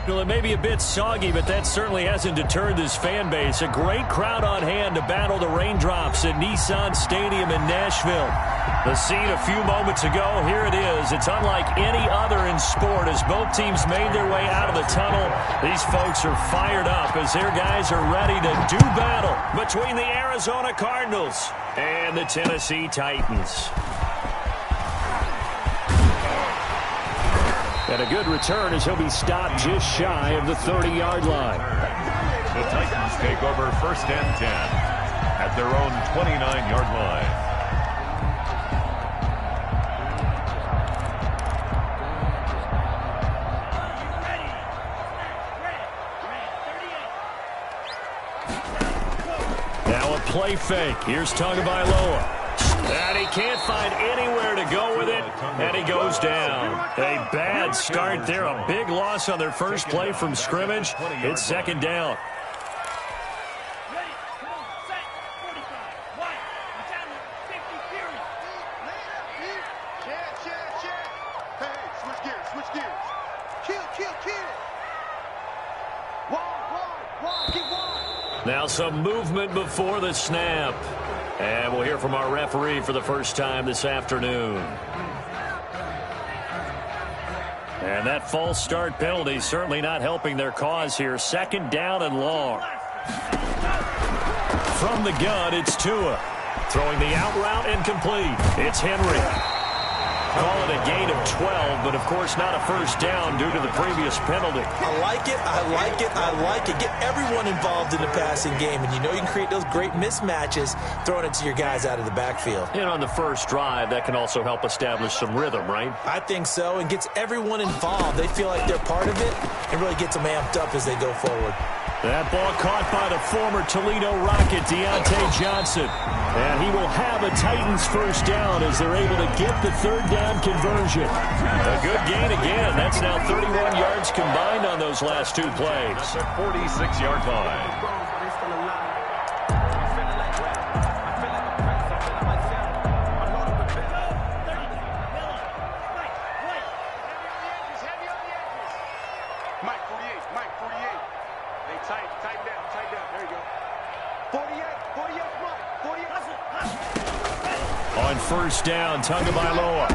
Well, it may be a bit soggy, but that certainly hasn't deterred this fan base. A great crowd on hand to battle the raindrops at Nissan Stadium in Nashville. The scene a few moments ago, here it is. It's unlike any other in sport as both teams made their way out of the tunnel. These folks are fired up as their guys are ready to do battle between the Arizona Cardinals and the Tennessee Titans. And a good return as he'll be stopped just shy of the 30-yard line. The Titans take over 1st and 10 at their own 29-yard line. Now a play fake. Here's Tagovailoa. And he can't find anywhere to go with it, and he goes down. A bad start there, a big loss on their first play from scrimmage. It's 2nd down. Now some movement before the snap. And we'll hear from our referee for the first time this afternoon. And that false start penalty certainly not helping their cause here. 2nd down and long. From the gun, it's Tua. Throwing the out route incomplete. It's Henry. Call it a gain of 12, but of course not a first down due to the previous penalty. I like it, I like it, I like it. Get everyone involved in the passing game, and you know you can create those great mismatches throwing it to your guys out of the backfield. And on the first drive, that can also help establish some rhythm, right? I think so, and gets everyone involved. They feel like they're part of it and really gets them amped up as they go forward. That ball caught by the former Toledo Rocket, Deontay Johnson. And he will have a Titans first down as they're able to get the 3rd down conversion. A good gain again. That's now 31 yards combined on those last 2 plays. 46-yard line. On first down, Tagovailoa.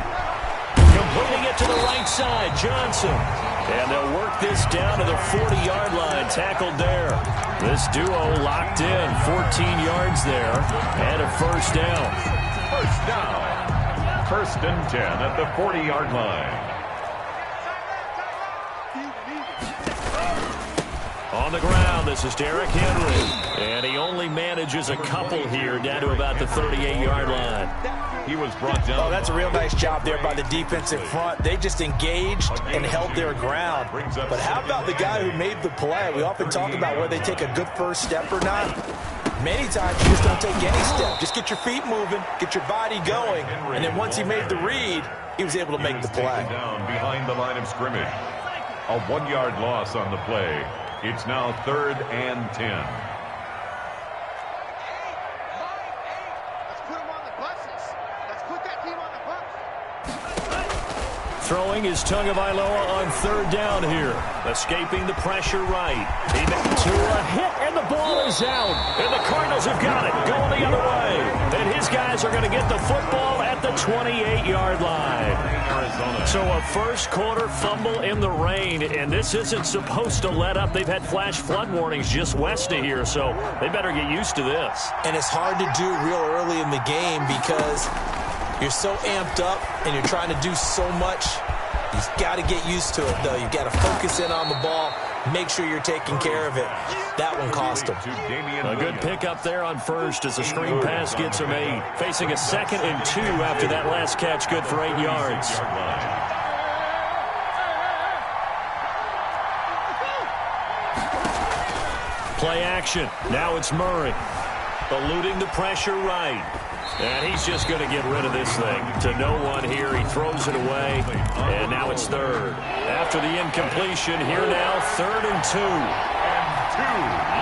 Completing it to the right side, Johnson. And they'll work this down to the 40-yard line, tackled there. This duo locked in, 14 yards there, and a first down. First down. 1st and 10 at the 40-yard line. On the ground, this is Derrick Henry. And he only manages a couple here down to about the 38-yard line. He was brought down. Oh, that's a real nice job there by the defensive front. They just engaged and held their ground. But how about the guy who made the play? We often talk about whether they take a good first step or not. Many times you just don't take any step. Just get your feet moving, get your body going, and then once he made the read, he was able to make the play. Down behind the line of scrimmage. A 1-yard loss on the play. It's now 3rd and 10. Throwing is Tagovailoa on 3rd down here. Escaping the pressure right. He made to a hit, and the ball is out. And the Cardinals have got it, going the other way. And his guys are going to get the football at the 28-yard line. Arizona. So a first-quarter fumble in the rain, and this isn't supposed to let up. They've had flash flood warnings just west of here, so they better get used to this. And it's hard to do real early in the game because you're so amped up and you're trying to do so much. You've got to get used to it, though. You've got to focus in on the ball, make sure you're taking care of it. That one cost him. A good pickup there on first as the screen pass gets him 8. Facing a 2nd and 2 after that last catch, good for 8 yards. Play action. Now it's Murray. Eluding the pressure right. And he's just going to get rid of this thing. To no one here. He throws it away. And now it's 3rd. After the incompletion, here now, 3rd and 2. And 2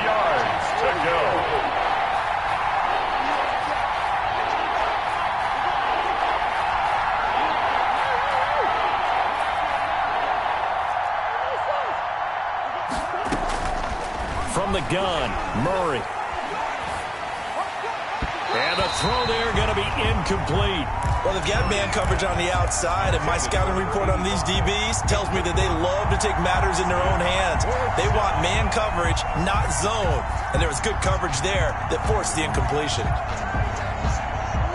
yards to go. from the gun, Murray. And the throw there going to be incomplete. Well, they've got man coverage on the outside, and my scouting report on these DBs tells me that they love to take matters in their own hands. They want man coverage, not zone. And there was good coverage there that forced the incompletion.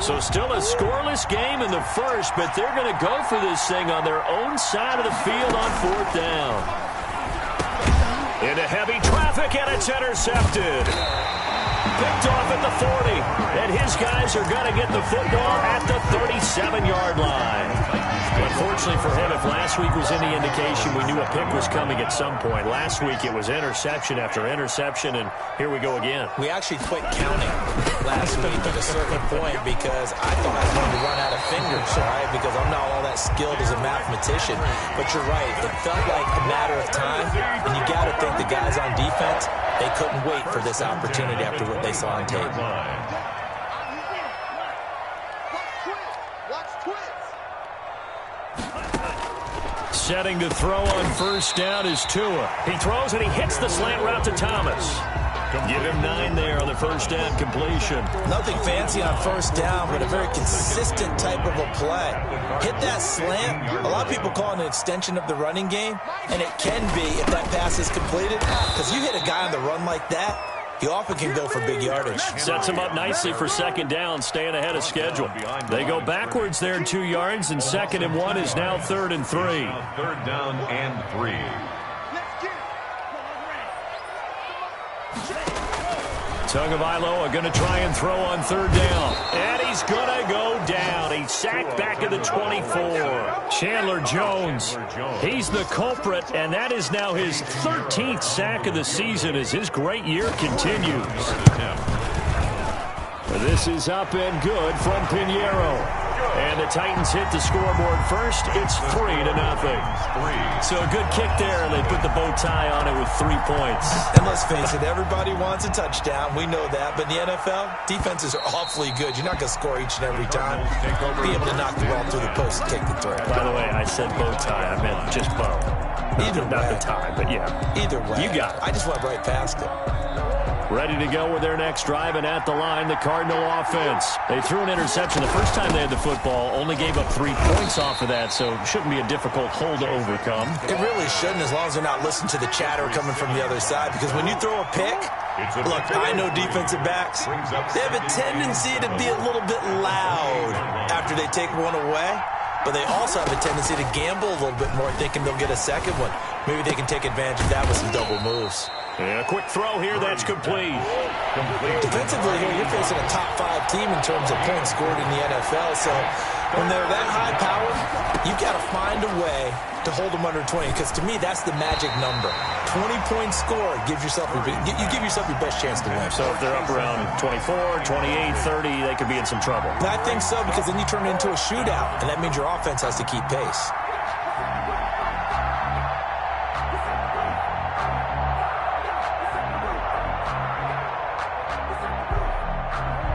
So still a scoreless game in the first, but they're going to go for this thing on their own side of the field on 4th down. Into heavy traffic, and it's intercepted. Picked off at the 40, and his guys are going to get the football at the 37-yard line. Unfortunately for him, if last week was any indication, we knew a pick was coming at some point. Last week it was interception after interception, and here we go again. We actually quit counting last week at a certain point because I thought I was going to run out of fingers, right? Because I'm not all that skilled as a mathematician. But you're right. It felt like a matter of time, and you got to think the guys on defense, they couldn't wait for this opportunity after what they saw on tape. Setting to throw on 1st down is Tua. He throws and he hits the slant route to Thomas. Give him 9 there on the 1st down completion. Nothing fancy on 1st down, but a very consistent type of a play. Hit that slant. A lot of people call it an extension of the running game, and it can be if that pass is completed. Because you hit a guy on the run like that, he often can go for big yardage. Sets him up nicely for 2nd down, staying ahead of schedule. They go backwards there 2 yards, and 2nd and 1 is now 3rd and 3. 3rd down and 3. Tagovailoa going to try and throw on 3rd down. And he's going to go down. He's sacked back at the 24. Chandler Jones, he's the culprit, and that is now his 13th sack of the season as his great year continues. This is up and good from Pinheiro. And the Titans hit the scoreboard first. It's 3-0. So a good kick there, and they put the bow tie on it with 3 points. And let's face it, everybody wants a touchdown. We know that. But in the NFL, defenses are awfully good. You're not going to score each and every time. Be able to knock the ball through the post and take the throw. By the way, I said bow tie. I meant just bow. Not the tie, but yeah. Either way. You got it. I just went right past it. Ready to go with their next drive, and at the line, the Cardinal offense. They threw an interception the first time they had the football, only gave up 3 points off of that, so it shouldn't be a difficult hole to overcome. It really shouldn't, as long as they're not listening to the chatter coming from the other side, because when you throw a pick, look, I know defensive backs, they have a tendency to be a little bit loud after they take one away, but they also have a tendency to gamble a little bit more, thinking they'll get a second one. Maybe they can take advantage of that with some double moves. And a quick throw here, that's complete. Defensively here, you're facing a top 5 team in terms of points scored in the NFL, so when they're that high powered, you've got to find a way to hold them under 20, because to me, that's the magic number. 20 points scored gives yourself you give yourself your best chance to win. So if they're up around 24, 28, 30, they could be in some trouble. And I think so, because then you turn it into a shootout, and that means your offense has to keep pace.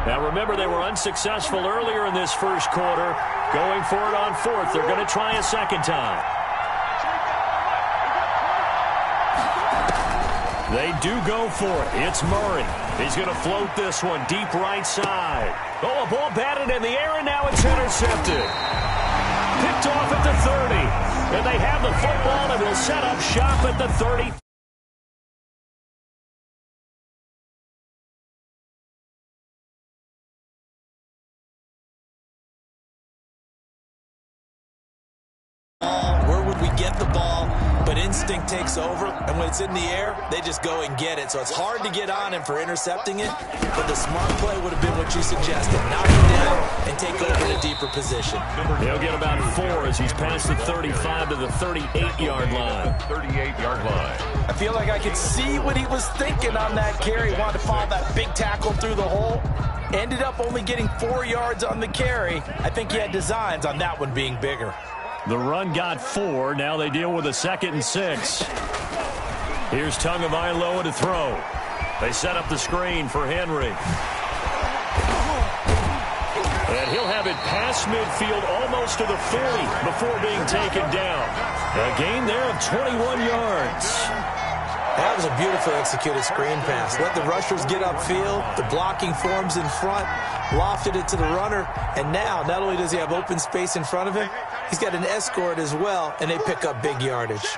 Now remember, they were unsuccessful earlier in this first quarter. Going for it on 4th. They're going to try a second time. They do go for it. It's Murray. He's going to float this one deep right side. Oh, a ball batted in the air, and now it's intercepted. Picked off at the 30. And they have the football and will set up shop at the 30. Where would we get the ball? But instinct takes over, and when it's in the air, they just go and get it. So it's hard to get on him for intercepting it, but the smart play would have been what you suggested. Knock him down and take over in a deeper position. He'll get about 4 as he's past the 35 to the 38-yard line. 38-yard line. I feel like I could see what he was thinking on that carry. Wanted to follow that big tackle through the hole. Ended up only getting 4 yards on the carry. I think he had designs on that one being bigger. The run got 4. Now they deal with a 2nd and 6. Here's Tagovailoa to throw. They set up the screen for Henry. And he'll have it past midfield almost to the 40 before being taken down. A gain there of 21 yards. That was a beautifully executed screen pass. Let the rushers get upfield. The blocking forms in front. Lofted it to the runner. And now, not only does he have open space in front of him, he's got an escort as well, and they pick up big yardage.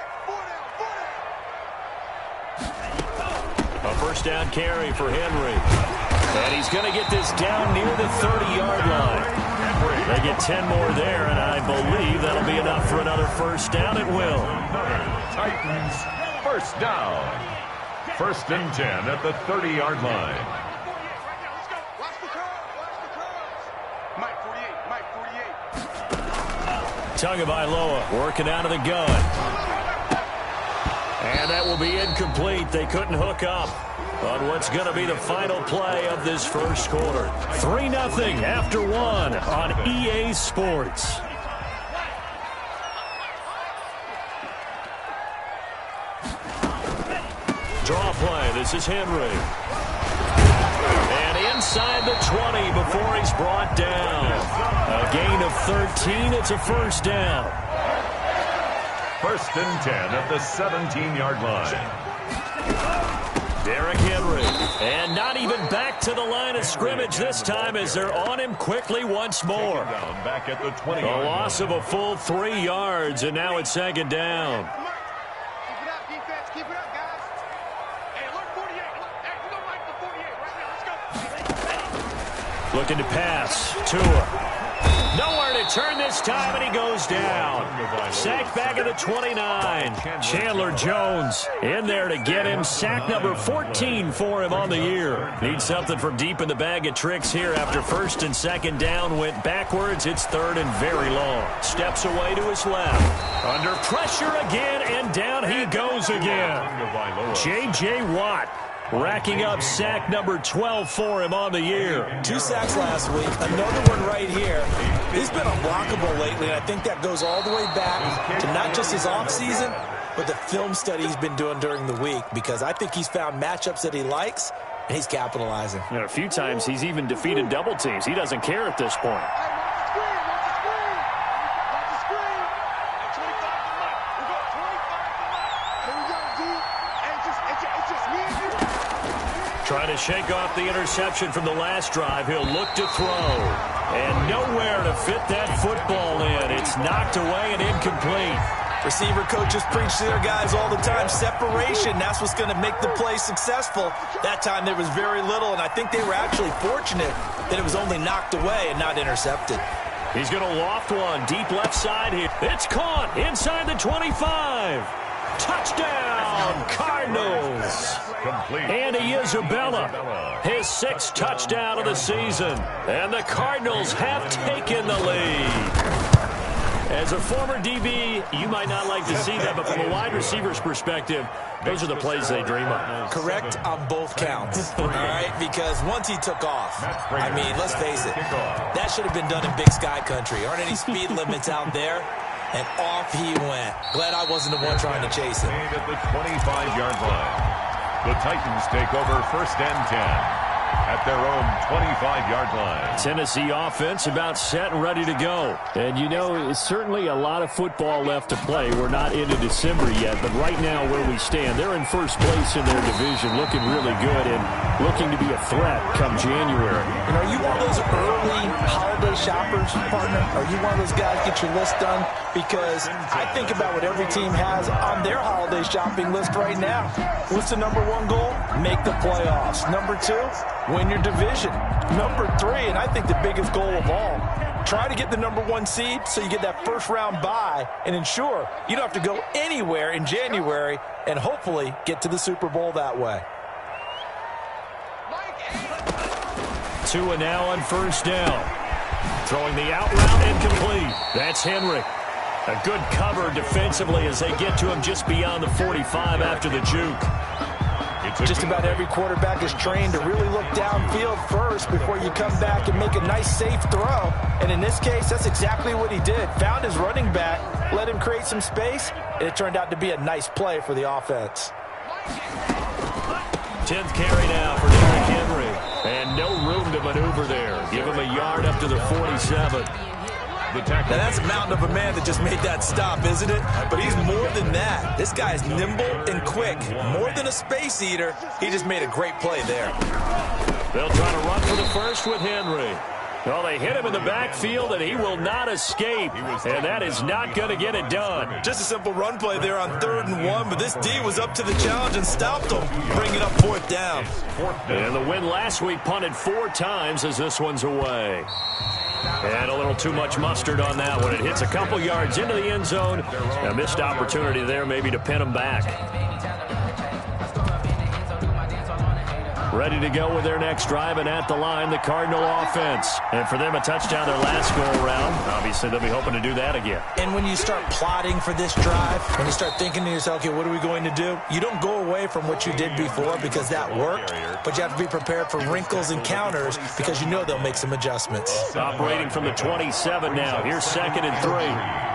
A first down carry for Henry. And he's going to get this down near the 30-yard line. They get 10 more there, and I believe that'll be enough for another first down. It will. Titans first down. First and 10 at the 30-yard line. Tagovailoa working out of the gun. And that will be incomplete. They couldn't hook up on what's going to be the final play of this first quarter. 3-0 after 1 on EA Sports. Draw play. This is Henry. And inside the 20 before he's brought down. A gain of 13. It's a first down. First and 10 at the 17-yard line. Derrick Henry. And not even back to the line of scrimmage this time as they're on him quickly once more. Back at the 20. A loss of a full 3 yards, and now it's second down. Looking to pass. Tua. Nowhere to turn this time, and he goes down. Sacked back at the 29. Chandler Jones in there to get him. Sack number 14 for him on the year. Needs something from deep in the bag of tricks here after first and second down went backwards. It's third and very long. Steps away to his left. Under pressure again, and down he goes again. J.J. Watt racking up sack number 12 for him on the year. 2 sacks last week, another one right here. He's been unblockable lately, and I think that goes all the way back to not just his offseason, but the film study he's been doing during the week, because I think he's found matchups that he likes, and he's capitalizing. You know, a few times he's even defeated double teams. He doesn't care at this point. Trying to shake off the interception from the last drive. He'll look to throw. And nowhere to fit that football in. It's knocked away and incomplete. Receiver coaches preach to their guys all the time. Separation, that's what's going to make the play successful. That time there was very little, and I think they were actually fortunate that it was only knocked away and not intercepted. He's going to loft one deep left side here. It's caught inside the 25. Touchdown, Cardinals. Complete. Andy Isabella, his 6th touchdown of the season. And the Cardinals have taken the lead. As a former DB, you might not like to see that, but from a wide receiver's perspective, those are the plays they dream of. Correct on both counts, all right? Because once he took off, I mean, let's face it, that should have been done in Big Sky Country. Aren't any speed limits out there? And off he went. Glad I wasn't the one trying to chase him. At the 25-yard line. The Titans take over first and 10 at their own 25-yard line. Tennessee offense about set and ready to go. And, you know, it's certainly a lot of football left to play. We're not into December yet, but right now where we stand, they're in first place in their division, looking really good and looking to be a threat come January. And are you one of those early holiday shoppers, partner? Are you one of those guys get your list done? Because I think about what every team has on their holiday shopping list right now. What's the number 1 goal? Make the playoffs. Number 2, win your division. Number 3, and I think the biggest goal of all, try to get the number 1 seed so you get that first round bye and ensure you don't have to go anywhere in January and hopefully get to the Super Bowl that way. Tua now on first down. Throwing the out route incomplete. That's Henry. A good cover defensively as they get to him just beyond the 45 after the juke. Just about every quarterback is trained to really look downfield first before you come back and make a nice, safe throw. And in this case, that's exactly what he did. Found his running back, let him create some space, and it turned out to be a nice play for the offense. 10th carry now for Derrick Henry. And no room to maneuver there. Give him a yard up to the 47. Now, that's a mountain of a man that just made that stop, isn't it? But he's more than that. This guy's nimble and quick. More than a space eater, he just made a great play there. They'll try to run for the first with Henry. Well, they hit him in the backfield, and he will not escape. And that is not going to get it done. Just a simple run play there on 3rd and 1, but this D was up to the challenge and stopped him, bringing up 4th down. And the win last week punted 4 times as this one's away. And a little too much mustard on that one. It hits a couple yards into the end zone. A missed opportunity there maybe to pin them back. Ready to go with their next drive, and at the line, the Cardinal offense. And for them, a touchdown their last go-around. Obviously, they'll be hoping to do that again. And when you start plotting for this drive, when you start thinking to yourself, okay, what are we going to do? You don't go away from what you did before because that worked, but you have to be prepared for wrinkles and counters because you know they'll make some adjustments. Operating from the 27 now. Here's 2nd and 3.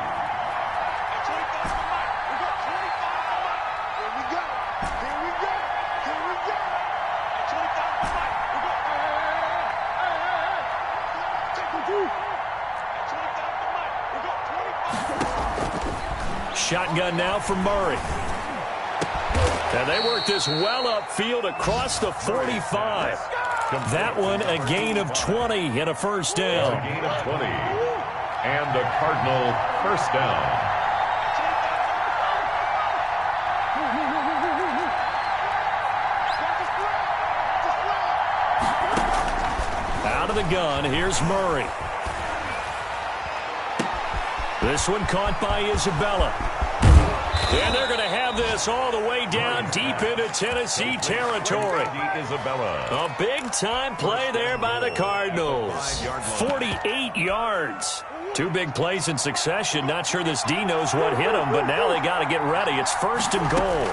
Shotgun now for Murray. And they work this well upfield across the 45. That one a gain of 20 and a first down. A gain of 20. And the Cardinal first down. Out of the gun, here's Murray. This one caught by Isabella. And they're going to have this all the way down deep into Tennessee territory. A big-time play there by the Cardinals. 48 yards. 2 big plays in succession. Not sure this D knows what hit him, but now they got to get ready. It's 1st and goal.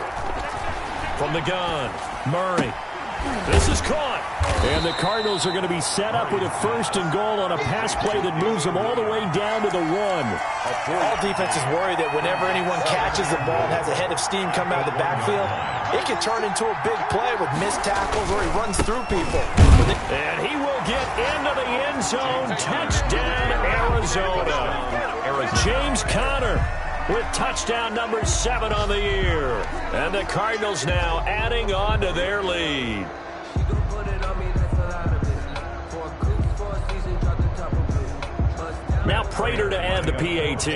From the gun, Murray. This is caught. And the Cardinals are going to be set up with a 1st and goal on a pass play that moves them all the way down to the 1. All defenses worry that whenever anyone catches the ball and has a head of steam come out of the backfield, it can turn into a big play with missed tackles or he runs through people. And he will get into the end zone. Touchdown, Arizona. James Conner with touchdown number 7 on the year. And the Cardinals now adding on to their lead. Now Prater to add the PAT.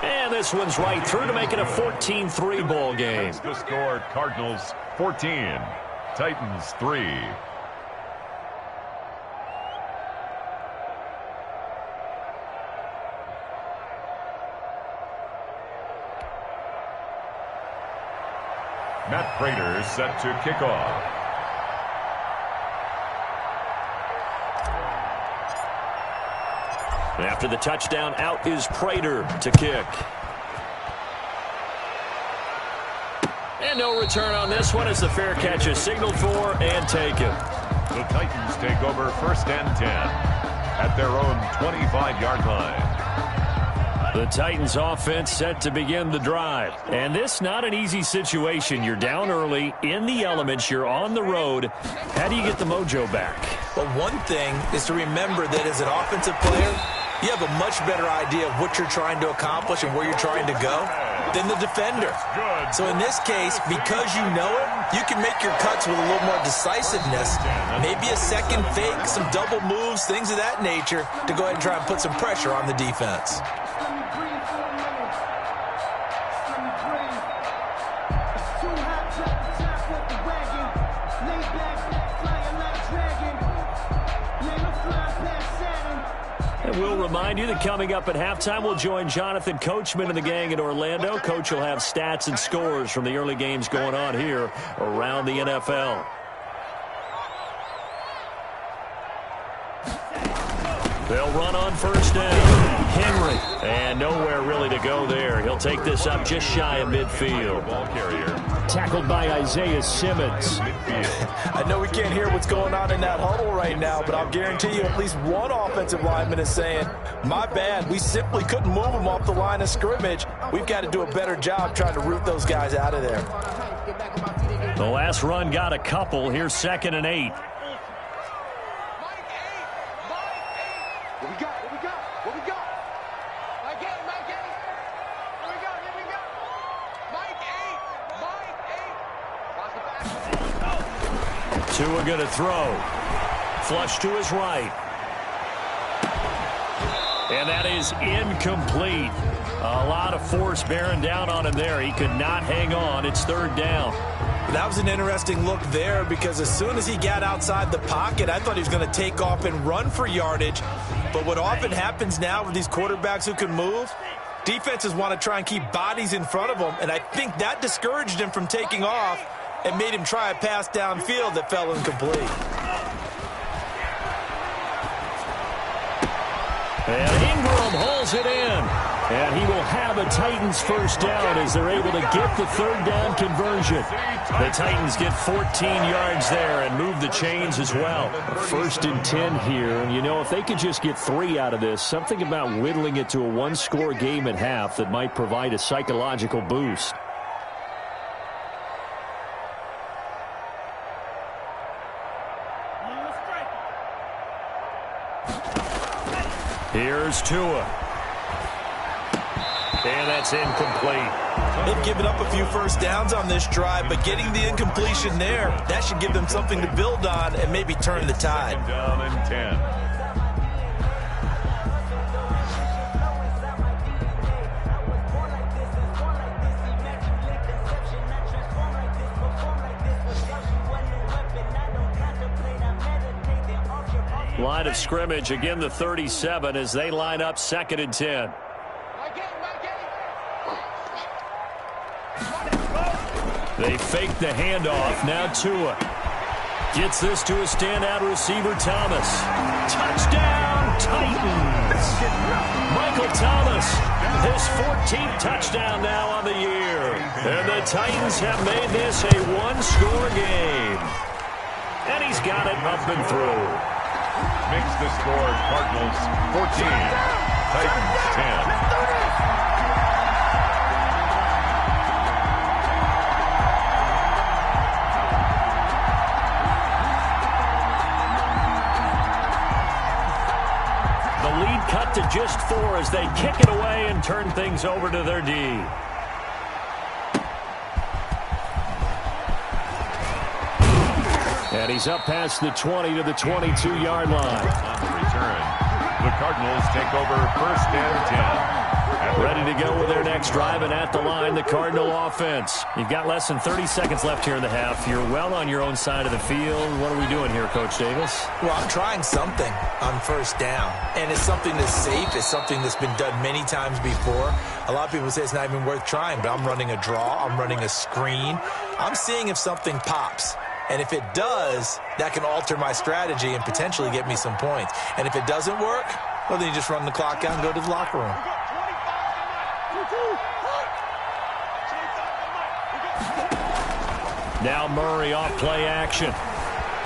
And this one's right through to make it a 14-3 ball game. The score, Cardinals 14, Titans 3. Matt Prater set to kick off. After the touchdown, out is Prater to kick. And no return on this one as the fair catch is signaled for and taken. The Titans take over 1st and 10 at their own 25-yard line. The Titans offense set to begin the drive. And this not an easy situation. You're down early, in the elements, you're on the road. How do you get the mojo back? Well, one thing is to remember that as an offensive player, you have a much better idea of what you're trying to accomplish and where you're trying to go than the defender. So in this case, because you know it, you can make your cuts with a little more decisiveness. Maybe a second fake, some double moves, things of that nature to go ahead and try and put some pressure on the defense. We'll remind you that coming up at halftime, we'll join Jonathan Coachman and the gang in Orlando. Coach will have stats and scores from the early games going on here around the NFL. They'll run on 1st down. Henry. And nowhere really to go there. He'll take this up just shy of midfield. Ball carrier. Tackled by Isaiah Simmons. I know we can't hear what's going on in that huddle right now, but I'll guarantee you at least one offensive lineman is saying, my bad, we simply couldn't move them off the line of scrimmage. We've got to do a better job trying to root those guys out of there. The last run got a couple. Here's 2nd and 8. What we got? What we got? What we got? Mike 8, Mike 8. Here we go, here we go. Mike 8, Mike 8. Watch the back. Tua going to throw. Flush to his right. And that is incomplete. A lot of force bearing down on him there. He could not hang on. It's third down. That was an interesting look there because as soon as he got outside the pocket, I thought he was going to take off and run for yardage. But what often happens now with these quarterbacks who can move, defenses want to try and keep bodies in front of them, and I think that discouraged him from taking off and made him try a pass downfield that fell incomplete. And Ingram hauls it in. And he will have a Titans first down as they're able to get the third down conversion. The Titans get 14 yards there and move the chains as well. First and 10 here. And, you know, if they could just get 3 out of this, something about whittling it to a one-score game at half that might provide a psychological boost. Here's Tua. And that's incomplete. They've given up a few first downs on this drive, but getting the incompletion there, that should give them something to build on and maybe turn the tide. Down and 10. Line of scrimmage, again the 37 as they line up second and 10. They fake the handoff. Now Tua gets this to a standout receiver, Thomas. Touchdown, Titans. Michael Thomas, his 14th touchdown now on the year. And the Titans have made this a one-score game. And he's got it up and through. Makes the score Cardinals 14, Titans 10. Cut to just 4 as they kick it away and turn things over to their D. And he's up past the 20 to the 22-yard line. On the return, the Cardinals take over first and 10. Ready to go with their next drive, and at the line, the Cardinal offense. You've got less than 30 seconds left here in the half. You're well on your own side of the field. What are we doing here, Coach Davis? Well, I'm trying something on first down, and it's something that's safe. It's something that's been done many times before. A lot of people say it's not even worth trying, but I'm running a draw. I'm running a screen. I'm seeing if something pops. And if it does, that can alter my strategy and potentially get me some points. And if it doesn't work, well, then you just run the clock out and go to the locker room. Now Murray off play action.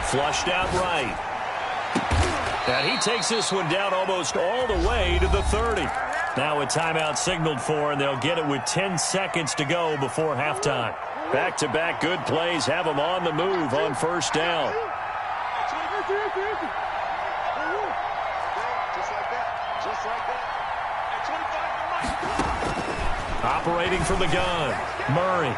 Flushed out right. And he takes this one down almost all the way to the 30. Now a timeout signaled for, and they'll get it with 10 seconds to go before halftime. Back-to-back good plays have them on the move on first down. Operating from the gun, Murray.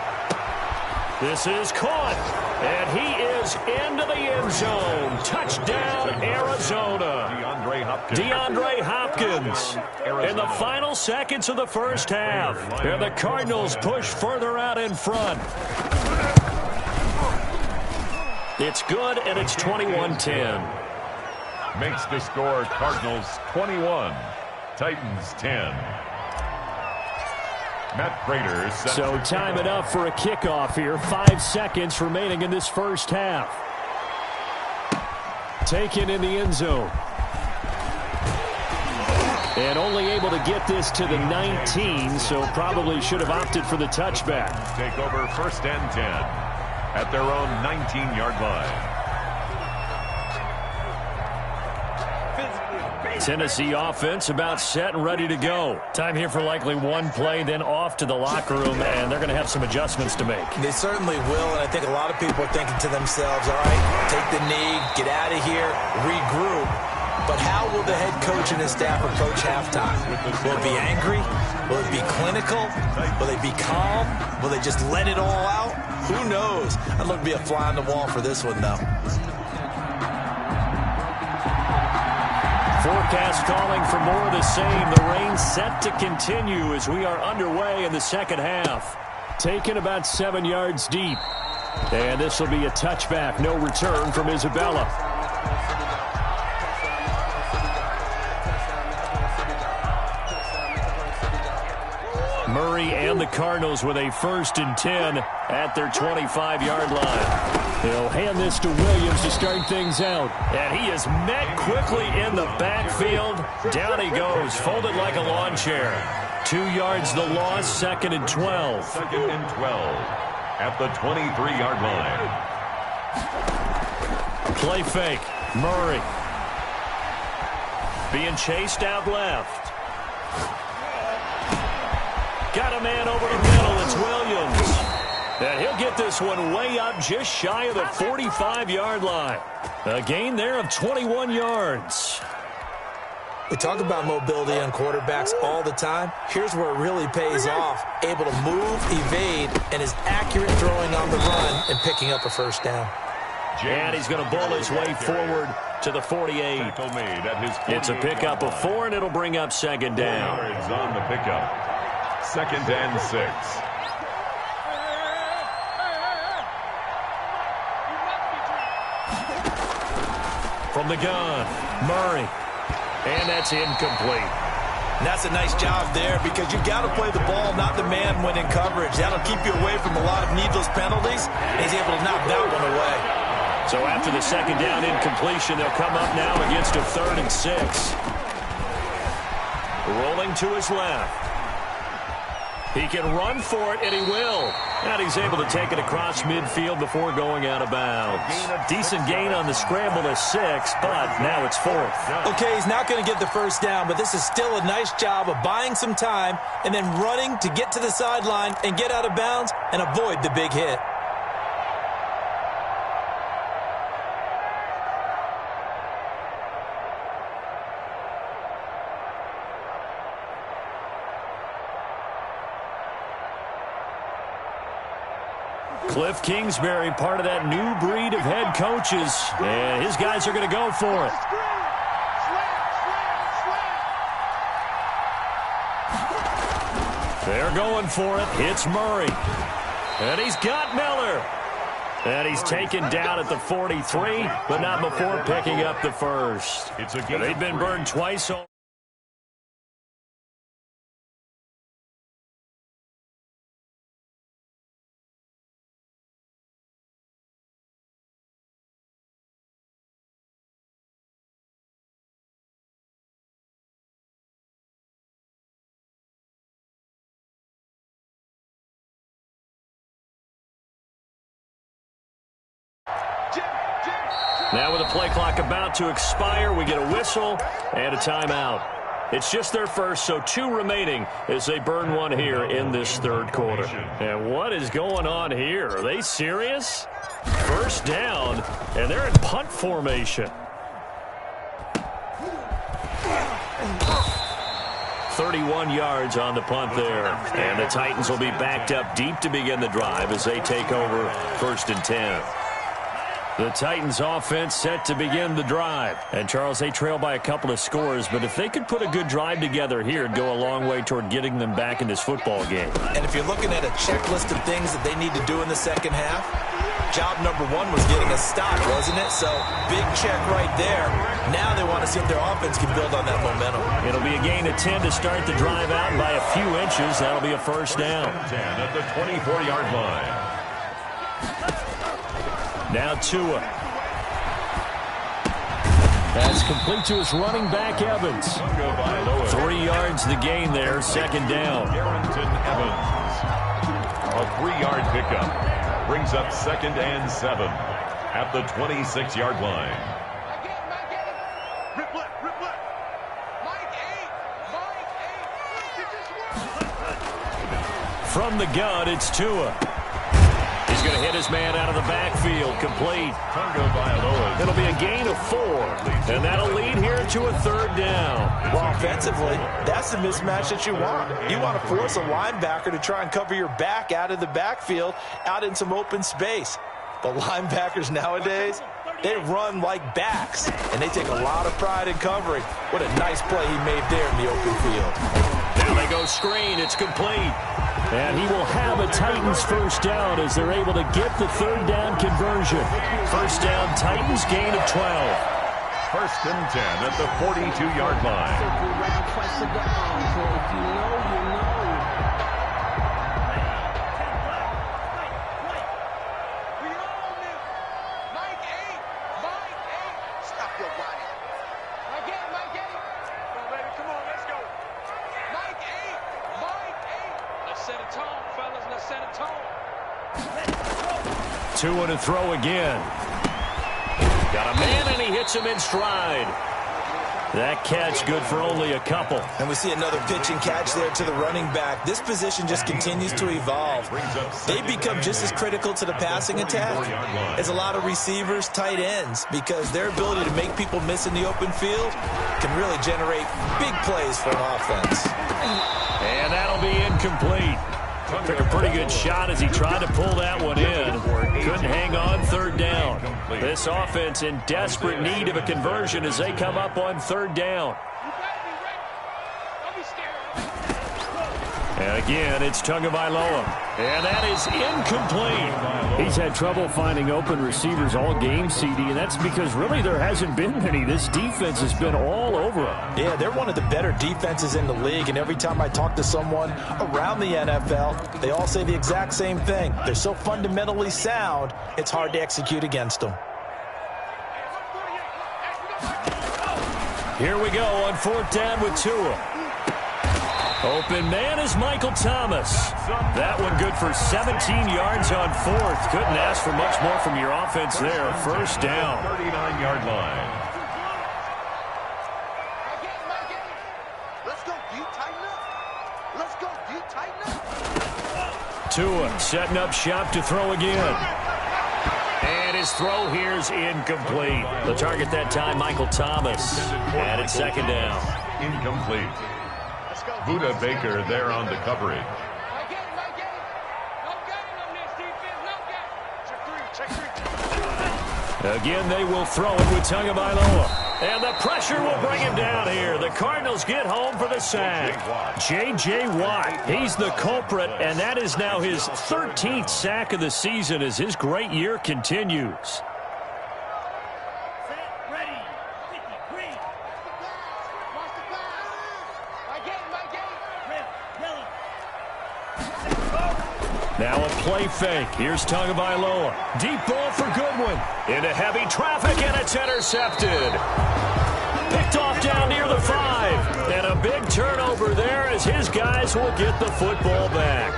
This is caught, and he is into the end zone. Touchdown, Arizona. DeAndre Hopkins in the final seconds of the first half. And the Cardinals push further out in front. It's good, and it's 21-10. Makes the score Cardinals 21, Titans 10. Matt Prater. So time it up for a kickoff here. 5 seconds remaining in this first half. Taken in the end zone. And only able to get this to the 19, so probably should have opted for the touchback. Take over first and 10 at their own 19-yard line. Tennessee offense about set and ready to go. Time here for likely one play, then off to the locker room, and they're going to have some adjustments to make. They certainly will, and I think a lot of people are thinking to themselves, all right, take the knee, get out of here, regroup. But how will the head coach and his staff approach halftime? Will it be angry? Will it be clinical? Will they be calm? Will they just let it all out? Who knows? I'd love to be a fly on the wall for this one, though. Forecast calling for more of the same. The rain set to continue as we are underway in the second half. Taken about 7 yards deep. And this will be a touchback. No return from Isabella. Murray and the Cardinals with a 1st and 10 at their 25-yard line. He'll hand this to Williams to start things out. And he is met quickly in the backfield. Down he goes, folded like a lawn chair. 2 yards the loss, 2nd and 12. 2nd and 12 at the 23-yard line. Play fake. Murray. Being chased out left. Got a man over the middle. It's Williams. And he'll get this one way up just shy of the 45-yard line. A gain there of 21 yards. We talk about mobility on quarterbacks all the time. Here's where it really pays off. Able to move, evade, and is accurate throwing on the run and picking up a 1st down. And he's going to bull his way forward to the 48. It's a pickup of 4, and it'll bring up 2nd down. Yards on the pickup. 2nd and 6. From the gun, Murray. And that's incomplete. And that's a nice job there because you've got to play the ball, not the man when in coverage. That'll keep you away from a lot of needless penalties. And he's able to knock that one away. So after the 2nd down incompletion, they'll come up now against a 3rd and 6. Rolling to his left. He can run for it, and he will. And he's able to take it across midfield before going out of bounds. Decent gain on the scramble to 6, but now it's 4th. Okay, he's not going to get the 1st down, but this is still a nice job of buying some time and then running to get to the sideline and get out of bounds and avoid the big hit. Cliff Kingsbury, part of that new breed of head coaches. And his guys are going to go for it. They're going for it. Hits Murray. And he's got Miller. And he's taken down at the 43, but not before picking up the 1st. They've been burned twice. Now with the play clock about to expire, we get a whistle and a timeout. It's just their 1st, so 2 remaining as they burn one here in this 3rd quarter. And what is going on here? Are they serious? 1st down, and they're in punt formation. 31 yards on the punt there. And the Titans will be backed up deep to begin the drive as they take over 1st and 10. The Titans offense set to begin the drive. And, Charles, they trail by a couple of scores, but if they could put a good drive together here, it'd go a long way toward getting them back in this football game. And if you're looking at a checklist of things that they need to do in the 2nd half, job number 1 was getting a stop, wasn't it? So, big check right there. Now they want to see if their offense can build on that momentum. It'll be a gain of 10 to start the drive out, and by a few inches, that'll be a 1st down. 10 at the 24-yard line. Now Tua. That's complete to his running back, Evans. 3 yards the gain there, 2nd down. Garrington Evans. A 3-yard pickup. Brings up 2nd and 7 at the 26-yard line. From the gun, it's Tua. He's going to hit his man out of the backfield. Complete. It'll be a gain of 4. And that'll lead here to a 3rd down. Well, offensively, that's the mismatch that you want. You want to force a linebacker to try and cover your back out of the backfield, out in some open space. But linebackers nowadays, they run like backs, and they take a lot of pride in covering. What a nice play he made there in the open field. Now they go screen. It's complete. And he will have a Titans 1st down as they're able to get the 3rd down conversion. 1st down, Titans, gain of 12. 1st and 10 at the 42-yard line. Two to throw again. Got a man, and he hits him in stride. That catch good for only a couple. And we see another pitch and catch there to the running back. This position just continues to evolve. They become just as critical to the passing attack as a lot of receivers, tight ends, because their ability to make people miss in the open field can really generate big plays for an offense. And that'll be incomplete. Took a pretty good shot as he tried to pull that one in. Couldn't hang on 3rd down. This offense in desperate need of a conversion as they come up on 3rd down. And again, it's Tagovailoa. And that is incomplete. He's had trouble finding open receivers all game, CD, and that's because really there hasn't been many. This defense has been all over him. Yeah, they're one of the better defenses in the league, and every time I talk to someone around the NFL, they all say the exact same thing. They're so fundamentally sound, it's hard to execute against them. Here we go on 4th down with Tua. Open man is Michael Thomas. That one good for 17 yards on 4th. Couldn't ask for much more from your offense there. 1st down. 39-yard line. Let's go, you tighten up. Let's go, you tighten up. Tua setting up shop to throw again. And his throw here's incomplete. The target that time, Michael Thomas. And it's 2nd down. Incomplete. Buda Baker there on the coverage. Again, they will throw it with Tagovailoa. And the pressure will bring him down here. The Cardinals get home for the sack. J.J. Watt, he's the culprit, and that is now his 13th sack of the season as his great year continues. Now a play fake. Here's Tagovailoa. Deep ball for Goodwin. Into heavy traffic, and it's intercepted. Picked off down near the 5. And a big turnover there as his guys will get the football back.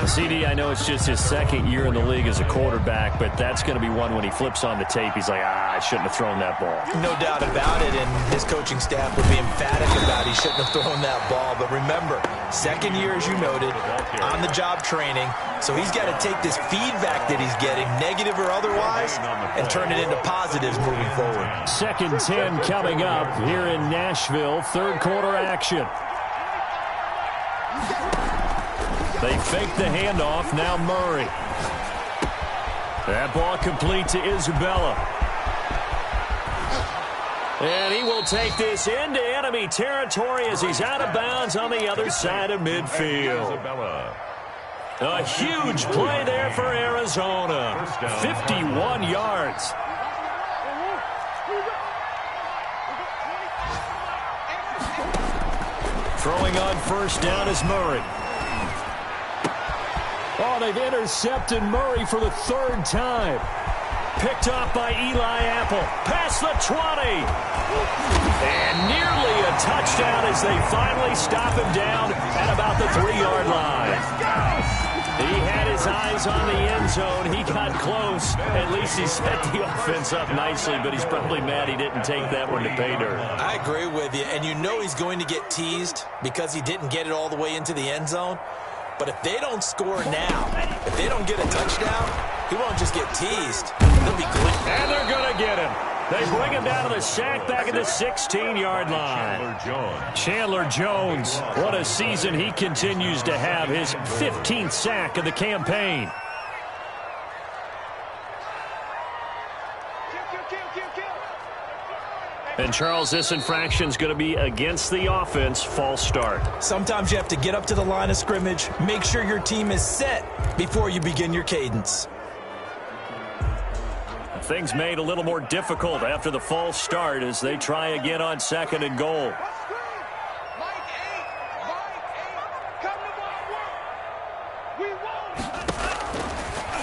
CD, I know it's just his 2nd year in the league as a quarterback, but that's going to be one when he flips on the tape. He's like, I shouldn't have thrown that ball. No doubt about it, and his coaching staff would be emphatic about he shouldn't have thrown that ball. But remember, 2nd year, as you noted, on-the-job training. So he's got to take this feedback that he's getting, negative or otherwise, and turn it into positives moving forward. 2nd 10 coming up here in Nashville. 3rd quarter action. They fake the handoff. Now Murray. That ball complete to Isabella. And he will take this into enemy territory as he's out of bounds on the other side of midfield. A huge play there for Arizona. 51 yards. Throwing on 1st down is Murray. Oh, they've intercepted Murray for the 3rd time. Picked off by Eli Apple. Past the 20. And nearly a touchdown as they finally stop him down at about the 3-yard line. He had his eyes on the end zone. He got close. At least he set the offense up nicely, but he's probably mad he didn't take that one to pay dirt. I agree with you, and you know he's going to get teased because he didn't get it all the way into the end zone. But if they don't score now, if they don't get a touchdown, he won't just get teased. They'll be gleeful. And they're going to get him. They bring him down to the sack back at the 16-yard line. Chandler Jones, what a season he continues to have. His 15th sack of the campaign. And, Charles, this infraction's going to be against the offense. False start. Sometimes you have to get up to the line of scrimmage, make sure your team is set before you begin your cadence. Things made a little more difficult after the false start as they try again on 2nd and goal.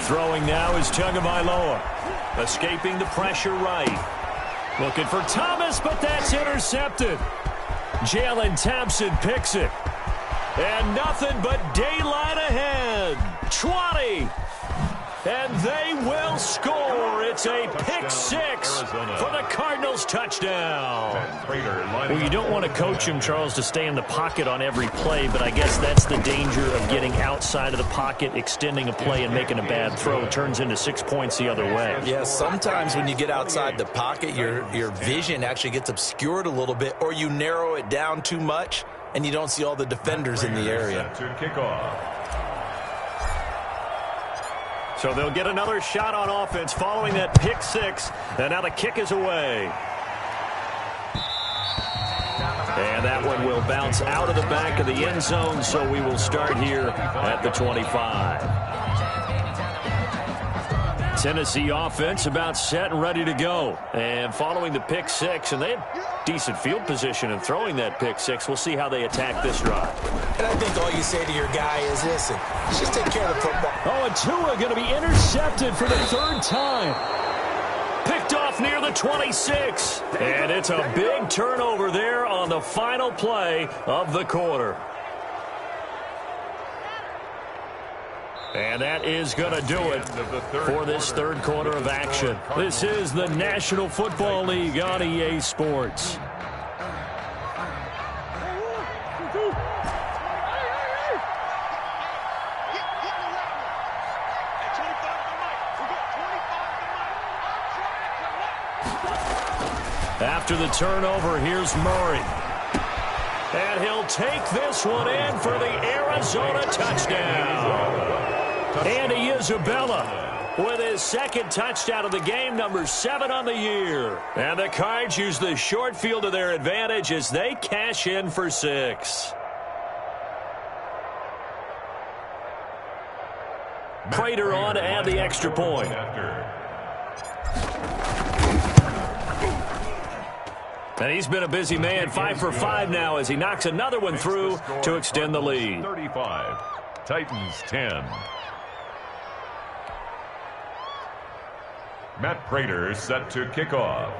Throwing now is Tagovailoa. Escaping the pressure right. Looking for Thomas, but that's intercepted. Jalen Thompson picks it. And nothing but daylight ahead. 20. And they will score. It's a pick six for the Cardinals touchdown. Well, you don't want to coach him, Charles, to stay in the pocket on every play, but I guess that's the danger of getting outside of the pocket, extending a play, and making a bad throw. It turns into 6 points the other way. Yeah, sometimes when you get outside the pocket, your vision actually gets obscured a little bit, or you narrow it down too much, and you don't see all the defenders in the area. To kick off. So they'll get another shot on offense following that pick six. And now the kick is away. And that one will bounce out of the back of the end zone, so we will start here at the 25. Tennessee offense about set and ready to go. And following the pick six, and they have decent field position in throwing that pick six. We'll see how they attack this drive. And I think all you say to your guy is, listen, just take care of the football. Oh, and Tua going to be intercepted for the 3rd time. Picked off near the 26. And it's a big turnover there on the final play of the quarter. And that is going to do it for this 3rd quarter of action. This is the National Football League on EA Sports. After the turnover, here's Murray. And he'll take this one in for the Arizona touchdown. Andy Isabella with his 2nd touchdown of the game, number 7 on the year. And the Cards use the short field to their advantage as they cash in for 6. Prater on to add the extra point. And he's been a busy man, 5 for 5 now as he knocks another one through to extend the lead. 35, Titans 10. Matt Prater set to kick off.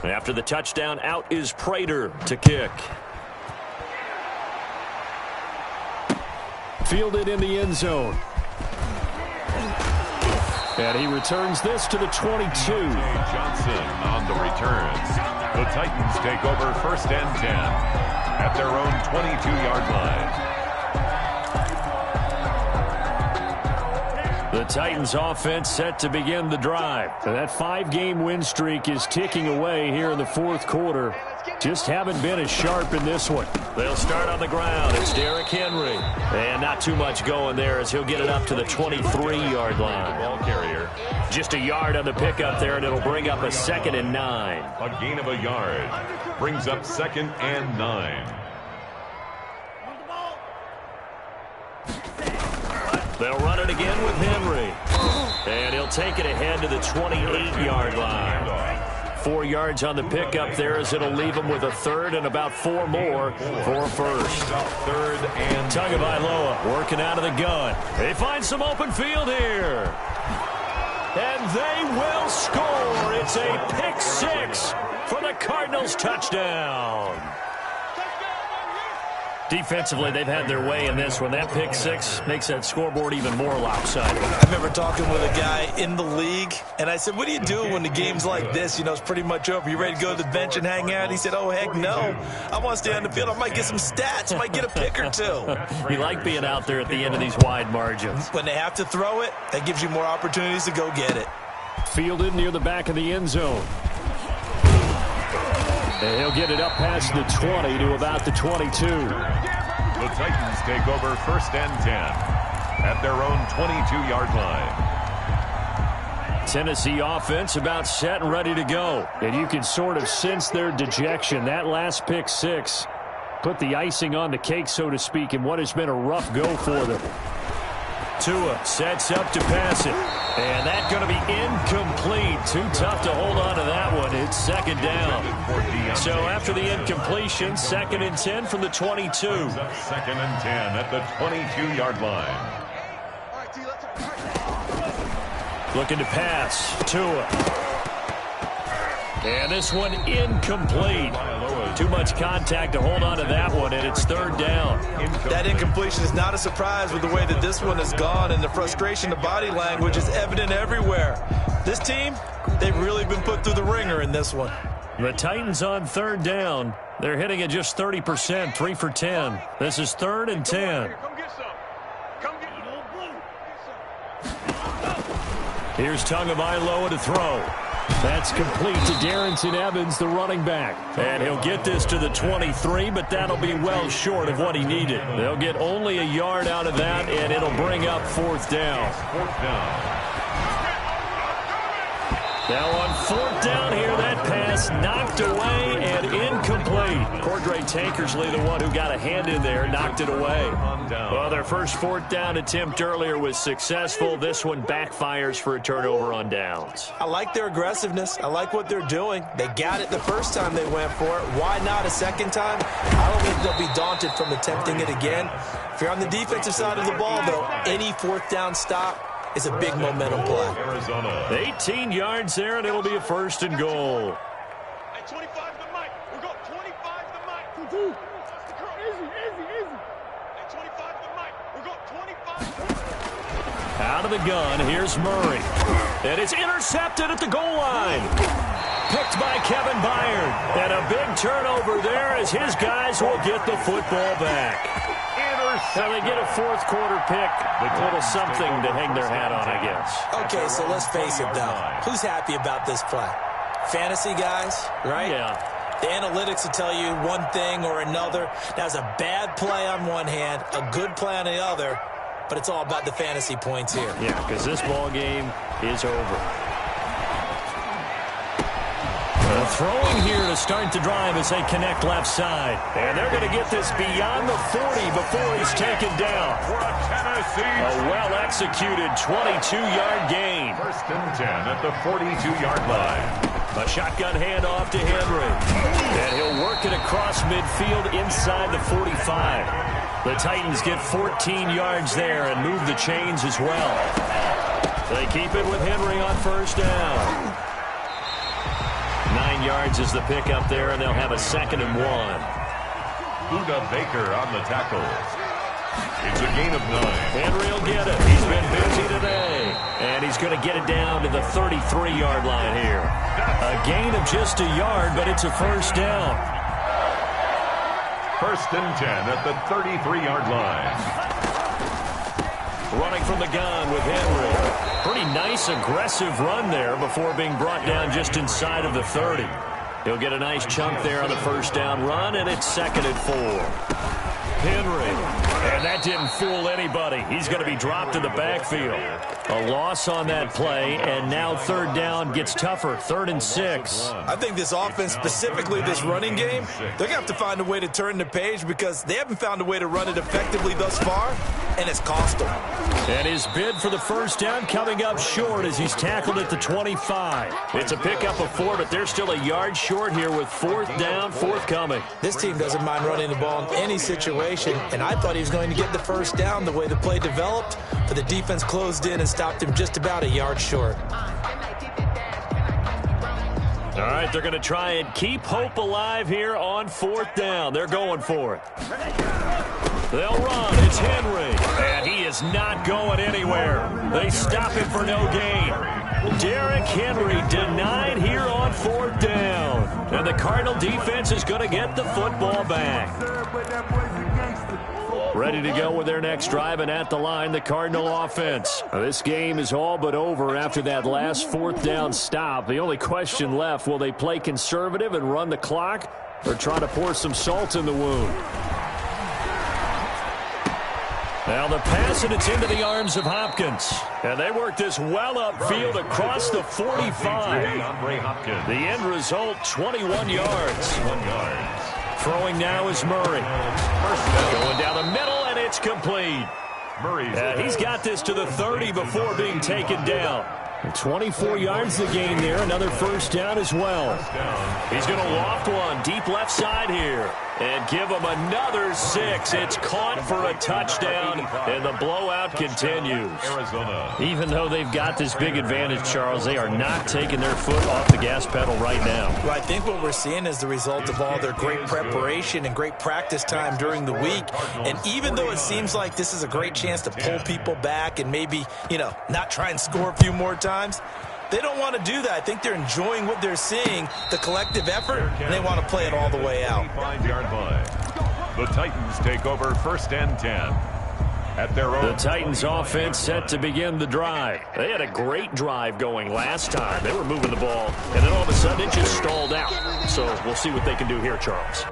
After the touchdown, out is Prater to kick. Fielded in the end zone. And he returns this to the 22. Johnson on the return. The Titans take over 1st and 10 at their own 22-yard line. The Titans offense set to begin the drive. And that 5-game win streak is ticking away here in the 4th quarter. Just haven't been as sharp in this one. They'll start on the ground. It's Derrick Henry. And not too much going there as he'll get it up to the 23-yard line. Ball carrier. Just a yard on the pickup there, and it'll bring up a 2nd and 9. A gain of a yard. Brings up 2nd and 9. They'll run it again with Henry. And he'll take it ahead to the 28-yard line. 4 yards on the pickup there as it'll leave him with a 3rd and about 4 more for 1st. 3rd and Tagovailoa working out of the gun. They find some open field here. And they will score. It's a pick six for the Cardinals touchdown. Defensively, they've had their way in this one. That pick six makes that scoreboard even more lopsided. I remember talking with a guy in the league, and I said, what do you do when the game's like this? You know, it's pretty much over. You ready to go to the bench and hang out? He said, oh, heck no. I want to stay on the field. I might get some stats. I might get a pick or two. You like being out there at the end of these wide margins. When they have to throw it, that gives you more opportunities to go get it. Fielded near the back of the end zone. And he'll get it up past the 20 to about the 22. The Titans take over 1st and 10 at their own 22-yard line. Tennessee offense about set and ready to go. And you can sort of sense their dejection. That last pick six put the icing on the cake, so to speak, in what has been a rough go for them. Tua sets up to pass it. And that's going to be incomplete. Too tough to hold on to that one. It's 2nd down. So after the incompletion, 2nd and 10 from the 22. 2nd and 10 at the 22-yard line. Looking to pass. Tua. And this one incomplete. Too much contact to hold on to that one, and it's 3rd down. That incompletion is not a surprise with the way that this one has gone, and the frustration, the body language is evident everywhere. This team, they've really been put through the ringer in this one. The Titans on 3rd down. They're hitting at just 30%, 3 for 10. This is 3rd and 10. Come get some. Come get some. Here's Tagovailoa to throw. That's complete to Darrington Evans, the running back. And he'll get this to the 23, but that'll be well short of what he needed. They'll get only a yard out of that, and it'll bring up 4th down. 4th down. Now on 4th down here, that pass knocked away and incomplete. Cordray Tankersley, the one who got a hand in there, knocked it away. Well, their first 4th down attempt earlier was successful. This one backfires for a turnover on downs. I like their aggressiveness. I like what they're doing. They got it the first time they went for it. Why not a second time? I don't think they'll be daunted from attempting it again. If you're on the defensive side of the ball, though, any 4th down stop is a big momentum play. Arizona. 18 yards there, and it'll be a 1st and goal. Hey, 25 to the mic. We got 25 to the mic. Easy. Hey, 25 to the mic. We got 25 to the mic. Out of the gun, here's Murray. And it's intercepted at the goal line. Picked by Kevin Byard. And a big turnover there as his guys will get the football back. So they get a 4th quarter pick. A little something to hang their hat on, I guess. Okay, so let's face it, though. Who's happy about this play? Fantasy guys, right? Yeah. The analytics will tell you one thing or another. That's a bad play on one hand, a good play on the other, but it's all about the fantasy points here. Yeah, because this ball game is over. Throwing here to start the drive as they connect left side. And they're going to get this beyond the 40 before he's taken down. A well-executed 22-yard gain. 1st and 10 at the 42-yard line. A shotgun handoff to Henry. And he'll work it across midfield inside the 45. The Titans get 14 yards there and move the chains as well. They keep it with Henry on 1st down. 9 yards is the pickup there, and they'll have a 2nd and 1. Buda Baker on the tackle. It's a gain of 9. Henry will get it. He's been busy today. And he's going to get it down to the 33-yard line here. A gain of just a yard, but it's a 1st down. 1st and 10 at the 33-yard line. Running from the gun with Henry. Pretty nice, aggressive run there before being brought down just inside of the 30. He'll get a nice chunk there on the 1st down run, and it's 2nd and 4. Henry. And that didn't fool anybody. He's going to be dropped in the backfield. A loss on that play, and now 3rd down gets tougher. 3rd and 6. I think this offense, specifically this running game, they're going to have to find a way to turn the page because they haven't found a way to run it effectively thus far, and it's cost them. And his bid for the 1st down coming up short as he's tackled at the 25. It's a pickup of 4, but they're still a yard short here with 4th down forthcoming. This team doesn't mind running the ball in any situation, and I thought he was going to get the 1st down the way the play developed, but the defense closed in and stopped him just about a yard short. All right, they're going to try and keep hope alive here on 4th down. They're going for it. They'll run. It's Henry. And he is not going anywhere. They stop him for no gain. Derrick Henry denied here on 4th down. And the Cardinal defense is going to get the football back. Ready to go with their next drive, and at the line, the Cardinal offense. This game is all but over after that last 4th down stop. The only question left, will they play conservative and run the clock, or try to pour some salt in the wound? Now the pass, and it's into the arms of Hopkins. And they work this well upfield across the 45. The end result, 21 yards. Throwing now is Murray. Going down the middle, and it's complete. He's got this to the 30 before being taken down. 24 yards the gain there. Another 1st down as well. He's going to loft one deep left side here and give him another 6. It's caught for a touchdown, and the blowout continues. Even though they've got this big advantage, Charles, they are not taking their foot off the gas pedal right now. Well, I think what we're seeing is the result of all their great preparation and great practice time during the week. And even though it seems like this is a great chance to pull people back and maybe, not try and score a few more times, they don't want to do that. I think they're enjoying what they're seeing, the collective effort, and they want to play it all the way out. 5-yard line. The Titans take over 1st and 10. At their own. The Titans offense set to begin the drive. They had a great drive going last time. They were moving the ball, and then all of a sudden it just stalled out. So we'll see what they can do here, Charles.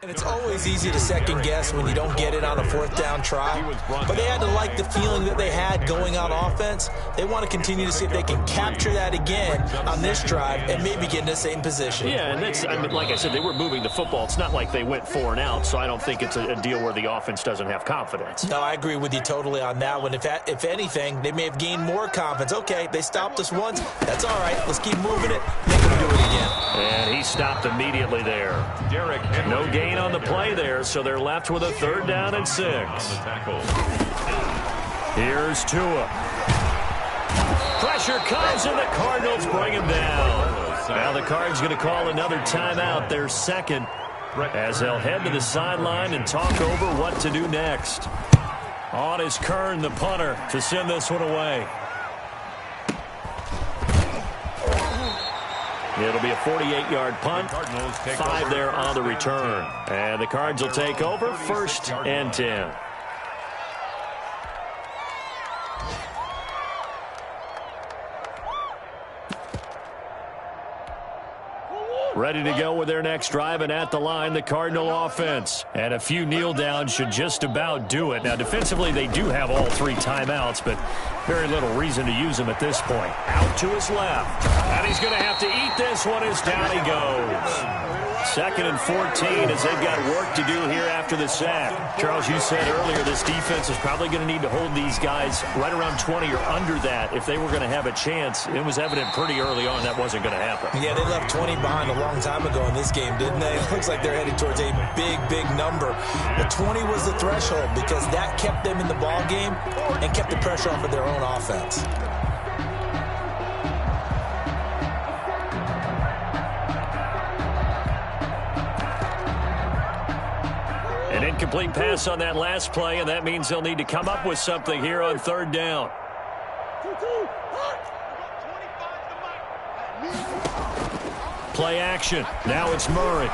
And it's always easy to second guess when you don't get it on a 4th down try. But they had to like the feeling that they had going on offense. They want to continue to see if they can capture that again on this drive and maybe get in the same position. Yeah, and like I said, they were moving the football. It's not like they went 4 and out, so I don't think it's a deal where the offense doesn't have confidence. No, I agree with you totally on that one. If anything, they may have gained more confidence. Okay, they stopped us once. That's all right. Let's keep moving it. Make them do it again. And he stopped immediately there. No gain on the play there, so they're left with a 3rd down and 6. Here's Tua. Pressure comes, and the Cardinals bring him down. Now the Cards going to call another timeout, their 2nd, as they'll head to the sideline and talk over what to do next. On is Kern, the punter, to send this one away. It'll be a 48-yard punt, 5 there on the return. And the Cards will take over 1st and 10. Ready to go with their next drive, and at the line, the Cardinal offense. And a few kneel downs should just about do it. Now, defensively, they do have all 3 timeouts, but very little reason to use them at this point. Out to his left. And he's going to have to eat this one as down he goes. 2nd and 14 as they've got work to do here after the sack. Charles, you said earlier this defense is probably going to need to hold these guys right around 20 or under that if they were going to have a chance. It was evident pretty early on that wasn't going to happen. Yeah, they left 20 behind a long time ago in this game, didn't they? It looks like they're headed towards a big number. But 20 was the threshold because that kept them in the ball game and kept the pressure off of their own offense. An incomplete pass on that last play, and that means they'll need to come up with something here on 3rd down. Play action. Now it's Murray.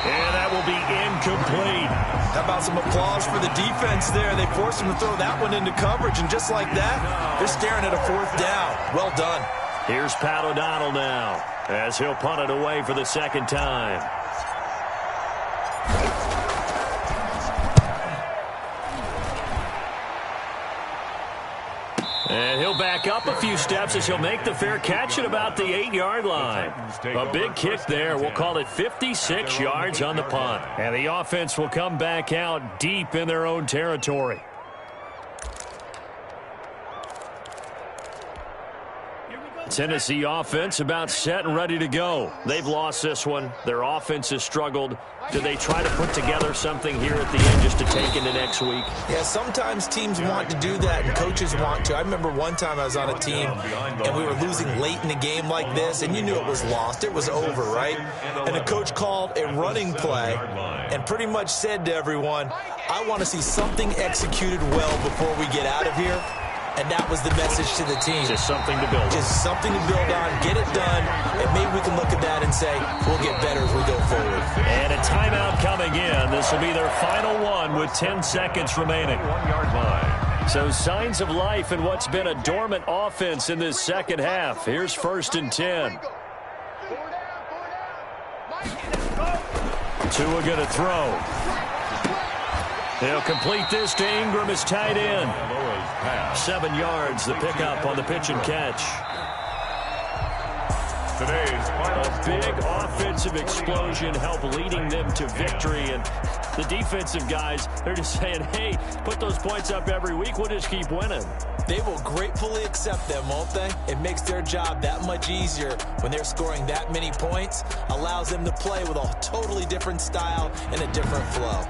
And that will be incomplete. How about some applause for the defense there? They forced him to throw that one into coverage, and just like that, they're staring at a 4th down. Well done. Here's Pat O'Donnell now, as he'll punt it away for the 2nd time. And he'll back up a few steps as he'll make the fair catch at about the 8-yard line. A big kick there. We'll call it 56 yards on the punt. And the offense will come back out deep in their own territory. Tennessee offense about set and ready to go. They've lost this one. Their offense has struggled. Do they try to put together something here at the end just to take into next week? Yeah, sometimes teams want to do that and coaches want to. I remember one time I was on a team and we were losing late in a game like this, and you knew it was lost. It was over, right? And the coach called a running play and pretty much said to everyone, I want to see something executed well before we get out of here. And that was the message to the team. Just something to build on. Just something to build on, get it done, and maybe we can look at that and say, we'll get better as we go forward. And a timeout coming in. This will be their final one with 10 seconds remaining. 1-yard line. So signs of life in what's been a dormant offense in this second half. Here's 1st and 10. Tua going to throw. They'll complete this to Ingram as tight end. 7 yards, the pickup on the pitch and catch. Today's final A big offensive explosion helped leading them to victory. And the defensive guys, they're just saying, hey, put those points up every week. We'll just keep winning. They will gratefully accept them, won't they? It makes their job that much easier when they're scoring that many points. Allows them to play with a totally different style and a different flow.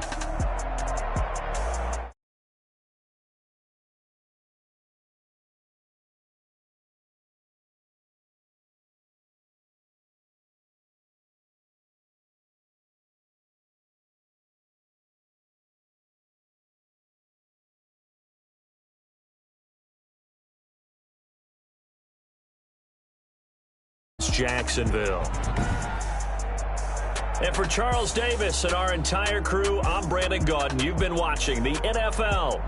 Jacksonville. And for Charles Davis and our entire crew, I'm Brandon Gaudin. You've been watching the NFL.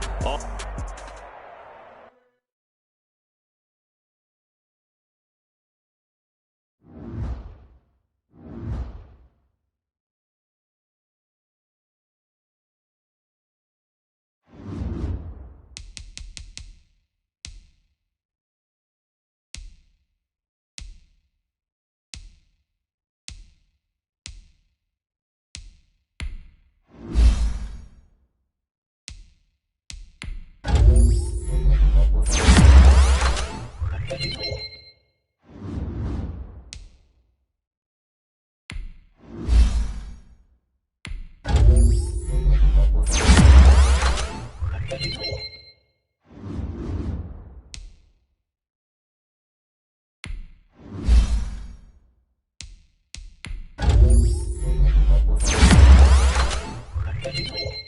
Thank you.